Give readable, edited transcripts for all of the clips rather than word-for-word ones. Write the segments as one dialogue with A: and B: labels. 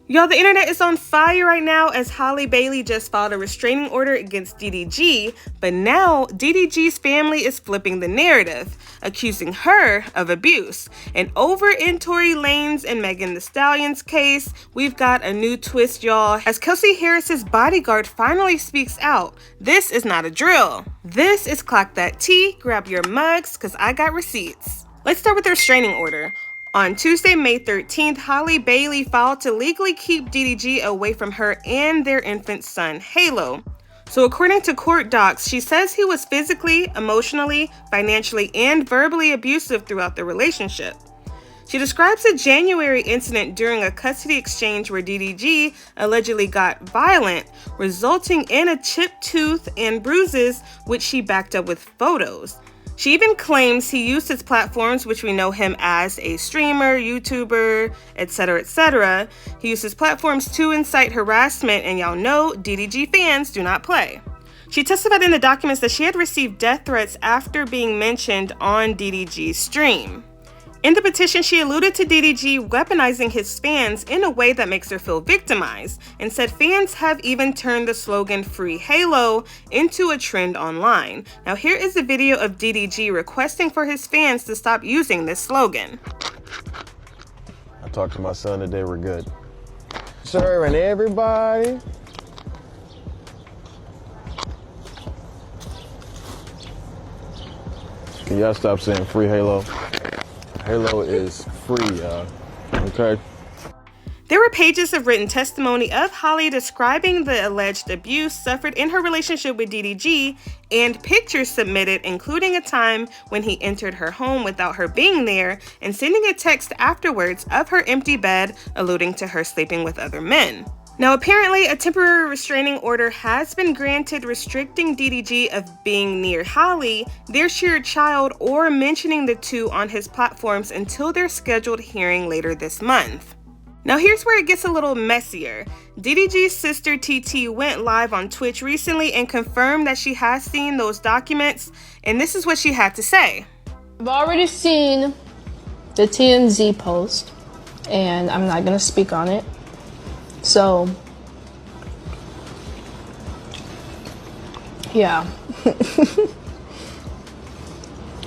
A: Y'all, the internet is on fire right now as Halle Bailey just filed a restraining order against DDG, but now DDG's family is flipping the narrative, accusing her of abuse. And over in Tory Laney's and Meg Thee Stallion's case, we've got a new twist, y'all, as Kelsey Harris's Bodyguard finally speaks out. This is not a drill. This is clock that tea, grab your mugs, cause I got receipts. Let's start with the restraining order. On Tuesday, May 13th, Halle Bailey filed to legally keep DDG away from her and their infant son, Halo. So according to court docs, she says he was physically, emotionally, financially, and verbally abusive throughout the relationship. She describes a January incident during a custody exchange where DDG allegedly got violent, resulting in a chipped tooth and bruises, which she backed up with photos. She even claims he used his platforms, which we know him as a streamer, YouTuber, etc. He used his platforms to incite harassment, and y'all know DDG fans do not play. She testified in the documents that she had received death threats after being mentioned on DDG's stream. In the petition, she alluded to DDG weaponizing his fans in a way that makes her feel victimized, and said fans have even turned the slogan freehalo into a trend online. Now here is a video of DDG requesting for his fans to stop using this slogan.
B: I talked to my son today, we're good. Serving everybody. Can y'all stop saying free Halo? Halo is free, y'all. Okay?
A: There were pages of written testimony of Halle describing the alleged abuse suffered in her relationship with DDG, and pictures submitted including a time when he entered her home without her being there and sending a text afterwards of her empty bed alluding to her sleeping with other men. Now apparently a temporary restraining order has been granted restricting DDG of being near Halle, their shared child, or mentioning the two on his platforms until their scheduled hearing later this month. Now here's where it gets a little messier. DDG's sister TeeTee went live on Twitch recently and confirmed that she has seen those documents, and this is what she had to say.
C: I've already seen the TMZ post, and I'm not gonna speak on it. So, yeah.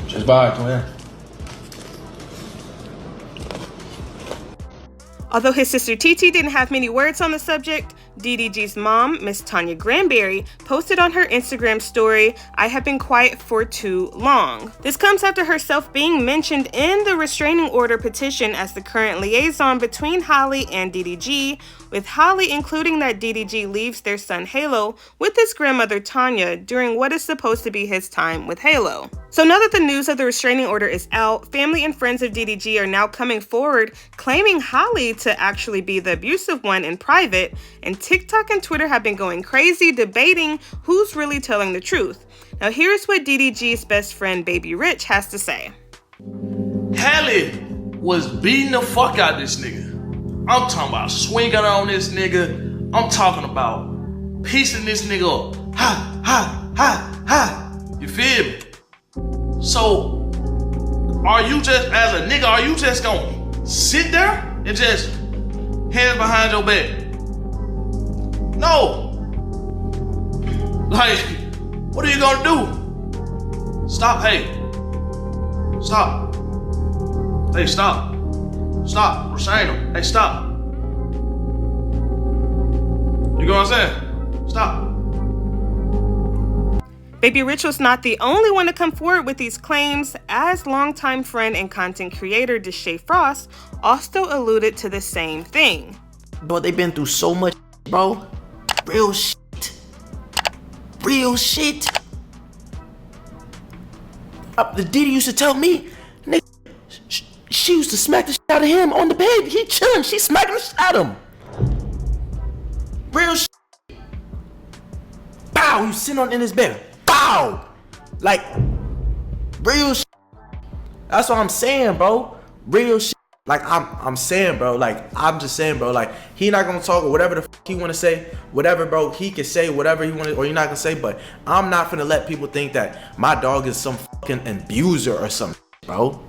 D: Just bye, Tonya.
A: Although his sister TeeTee didn't have many words on the subject, DDG's mom, Miss Tonya Granberry, posted on her Instagram story, "I have been quiet for too long." This comes after herself being mentioned in the restraining order petition as the current liaison between Halle and DDG, with Halle including that DDG leaves their son Halo with his grandmother Tonya during what is supposed to be his time with Halo. So now that the news of the restraining order is out, family and friends of DDG are now coming forward claiming Halle to actually be the abusive one in private, and TikTok and Twitter have been going crazy debating who's really telling the truth. Now here's what DDG's best friend Baby Rich has to say.
D: Halle was beating the fuck out of this nigga. I'm talking about swinging on this nigga. I'm talking about piecing this nigga up. Ha, ha, ha, ha. You feel me? So, are you just, as a nigga, are you just gonna sit there and just hands behind your back? No. Like, what are you gonna do? Stop, hey. Stop. Hey, stop. Stop. Restrain him. Hey, stop. You know what I'm saying? Stop.
A: Baby Rich was not the only one to come forward with these claims, as longtime friend and content creator Deshae Frost also alluded to the same thing.
E: Bro, they've been through so much, bro. Real shit. Real shit. The Diddy used to tell me, nigga, she used to smack the shit out of him on the bed. He chilling, she smacking the shit out of him. Real shit. Bow, you sitting on in his bed. Bow. Like, real shit. That's what I'm saying, bro. Real shit. Like, I'm saying, bro, like, I'm just saying, bro, like, he not gonna talk or whatever the fuck he wanna say, whatever, bro, he can say whatever he wanna, or you're not gonna say, but I'm not gonna let people think that my dog is some fucking abuser or something, bro.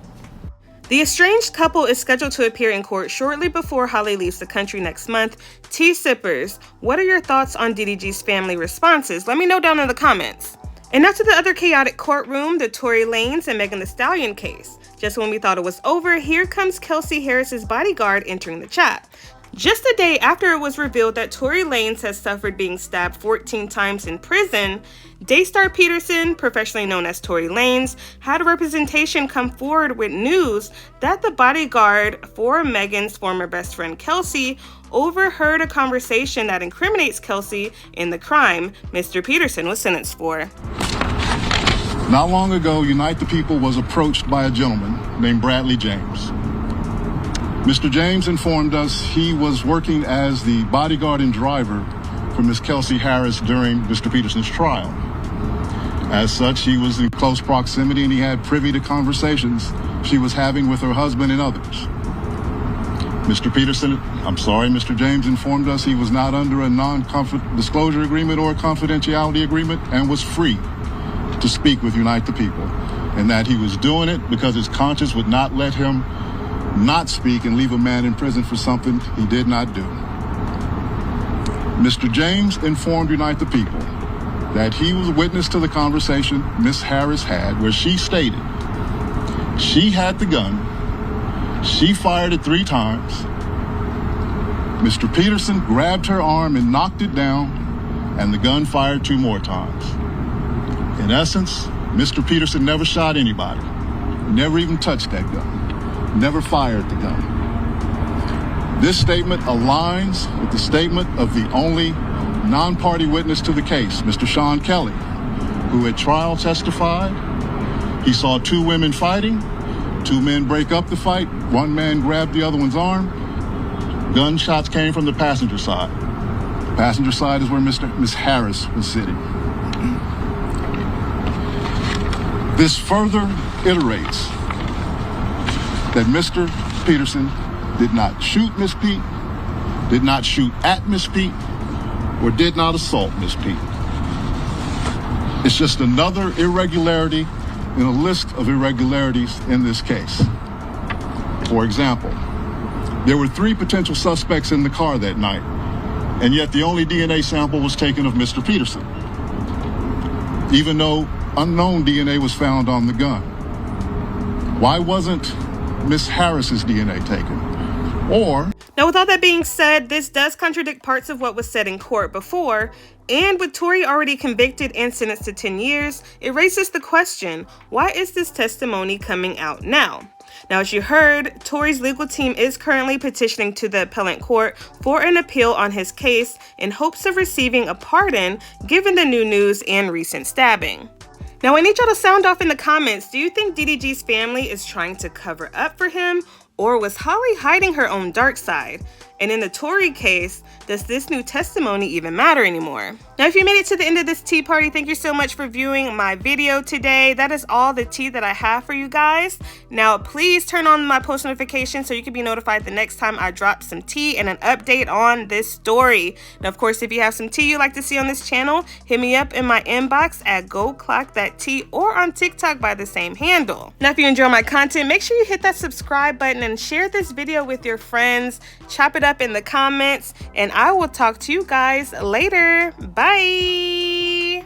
A: The estranged couple is scheduled to appear in court shortly before Halle leaves the country next month. Tea sippers, what are your thoughts on DDG's family responses? Let me know down in the comments. And now to the other chaotic courtroom, the Tory Lanez and Meg Thee Stallion case. Just when we thought it was over, here comes Kelsey Harris's bodyguard entering the chat. Just a day after it was revealed that Tory Lanez has suffered being stabbed 14 times in prison, Daystar Peterson, professionally known as Tory Lanez, had representation come forward with news that the bodyguard for Megan's former best friend Kelsey overheard a conversation that incriminates Kelsey in the crime Mr. Peterson was sentenced for.
F: Not long ago, Unite the People was approached by a gentleman named Bradley James. Mr. James informed us he was working as the bodyguard and driver for Miss Kelsey Harris during Mr. Peterson's trial. As such, he was in close proximity and he had privy to conversations she was having with her husband and others. Mr. James informed us he was not under a non-disclosure agreement or a confidentiality agreement and was free to speak with Unite the People, and that he was doing it because his conscience would not let him not speak and leave a man in prison for something he did not do. Mr. James informed Unite the People that he was a witness to the conversation Miss Harris had, where she stated she had the gun, she fired it 3 times, Mr. Peterson grabbed her arm and knocked it down, and the gun fired 2 more times. In essence, Mr. Peterson never shot anybody, never even touched that gun, never fired the gun. This statement aligns with the statement of the only non-party witness to the case, Mr. Sean Kelly, who at trial testified he saw 2 women fighting, 2 men break up the fight, 1 man grabbed the other one's arm. Gunshots came from the passenger side. The passenger side is where Miss Harris was sitting. This further iterates that Mr. Peterson did not shoot Miss Pete, did not shoot at Miss Pete, or did not assault Miss Pete. It's just another irregularity in a list of irregularities in this case. For example, there were 3 potential suspects in the car that night, and yet the only DNA sample was taken of Mr. Peterson, even though unknown DNA was found on the gun. Why wasn't Miss Harris's DNA taken? Or...
A: Now, with all that being said, this does contradict parts of what was said in court before, and with Tory already convicted and sentenced to 10 years, it raises the question, why is this testimony coming out now? Now, as you heard, Tory's legal team is currently petitioning to the appellate court for an appeal on his case in hopes of receiving a pardon given the new news and recent stabbing. Now, I need y'all to sound off in the comments. Do you think DDG's family is trying to cover up for him? Or was Halle hiding her own dark side? And in the Tory case, does this new testimony even matter anymore? Now, if you made it to the end of this tea party, thank you so much for viewing my video today. That is all the tea that I have for you guys. Now, please turn on my post notifications so you can be notified the next time I drop some tea and an update on this story. Now, of course, if you have some tea you'd like to see on this channel, hit me up in my inbox at GoClockThatTea or on TikTok by the same handle. Now, if you enjoy my content, make sure you hit that subscribe button and share this video with your friends. Chop it up in the comments, and I will talk to you guys later. Bye.